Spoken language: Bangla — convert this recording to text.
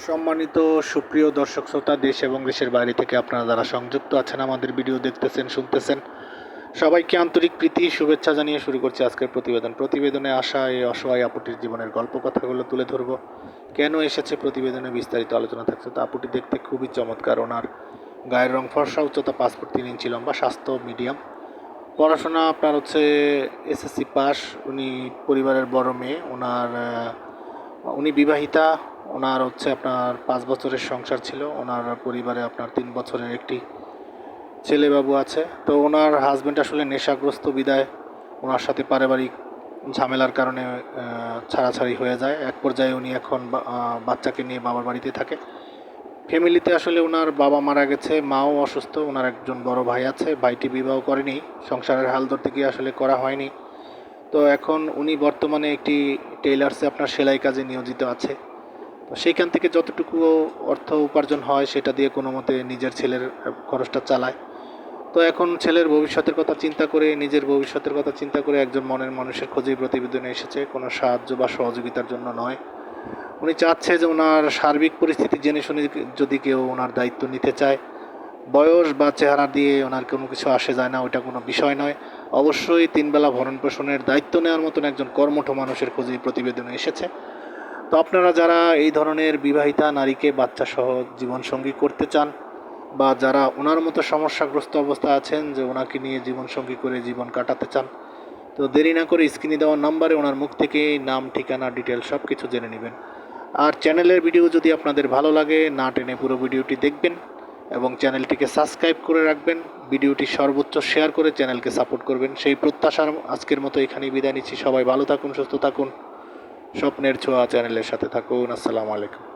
সম্মানিত সুপ্রিয় দর্শক শ্রোতা, দেশ এবং দেশের বাইরে থেকে আপনারা যারা সংযুক্ত আছেন আমাদের ভিডিও দেখতেছেন শুনতেছেন, সবাইকে আন্তরিক প্রীতি শুভেচ্ছা জানিয়ে শুরু করছি আজকের প্রতিবেদনে আসা এই অসহায় আপুটির জীবনের গল্প কথাগুলো তুলে ধরবো। কেন এসেছে প্রতিবেদনে বিস্তারিত আলোচনা থাকছে। তো আপুটি দেখতে খুবই চমৎকার। ওনার গায়ের রং ফর্সা, উচ্চতা 5 ফুট 3 ইঞ্চি লম্বা, স্বাস্থ্য মিডিয়াম, পড়াশোনা আপনার হচ্ছে এসএসসি পাস। উনি পরিবারের বড় মেয়ে। উনি বিবাহিতা। ওনার হচ্ছে আপনার 5 বছরের সংসার ছিল। ওনার পরিবারে আপনার 3 বছরের একটি ছেলে বাবু আছে। তো ওনার হাজব্যান্ড আসলে নেশাগ্রস্ত বিদায় ওনার সাথে পারিবারিক ঝামেলার কারণে ছাড়াছাড়ি হয়ে যায়। এক পর্যায়ে উনি এখন বাচ্চাকে নিয়ে বাবার বাড়িতে থাকে। ফ্যামিলিতে আসলে ওনার বাবা মারা গেছে, মাও অসুস্থ, ওনার একজন বড় ভাই আছে। ভাইটি বিবাহ করেনি, সংসারের হাল ধরতে গিয়ে আসলে করা হয়নি। তো এখন উনি বর্তমানে একটি টেইলার্সে আপনার সেলাই কাজে নিয়োজিত আছে। তো সেইখান থেকে যতটুকু অর্থ উপার্জন হয় সেটা দিয়ে কোনো মতে নিজের ছেলের খরচটা চালায়। তো এখন ছেলের ভবিষ্যতের কথা চিন্তা করে, নিজের ভবিষ্যতের কথা চিন্তা করে একজন মনের মানুষের খোঁজেই প্রতিবেদনে এসেছে, কোনো সাহায্য বা সহযোগিতার জন্য নয়। উনি চাচ্ছে যে ওনার সার্বিক পরিস্থিতি জেনে শুনে যদি কেউ ওনার দায়িত্ব নিতে চায়। বয়স বা চেহারা দিয়ে ওনার কোনো কিছু আসে যায় না, ওইটা কোনো বিষয় নয়। অবশ্যই 3 বেলা ভরণ পোষণের দায়িত্ব নেওয়ার মতন একজন কর্মঠ মানুষের খোঁজেই প্রতিবেদনে এসেছে। তো আপনারা যারা এই ধরনের বিবাহিতা নারীকে বাচ্চাসহ জীবনসঙ্গী করতে চান, বা যারা ওনার মতো সমস্যাগ্রস্ত অবস্থা আছেন যে ওনাকে নিয়ে জীবনসঙ্গী করে জীবন কাটাতে চান, তো দেরি না করে স্ক্রিনে দেওয়া নাম্বারে ওনার মুখ থেকে নাম, ঠিকানা, ডিটেল সব কিছু জেনে নেবেন। আর চ্যানেলের ভিডিও যদি আপনাদের ভালো লাগে, না টেনে পুরো ভিডিওটি দেখবেন এবং চ্যানেলটিকে সাবস্ক্রাইব করে রাখবেন। ভিডিওটি সর্বোচ্চ শেয়ার করে চ্যানেলকে সাপোর্ট করবেন, সেই প্রত্যাশার আজকের মতো এখানেই বিদায় নিচ্ছি। সবাই ভালো থাকুন, সুস্থ থাকুন, স্বপ্নের ছোঁয়া চ্যানেলের সাথে থাকুন। আসসালামু আলাইকুম।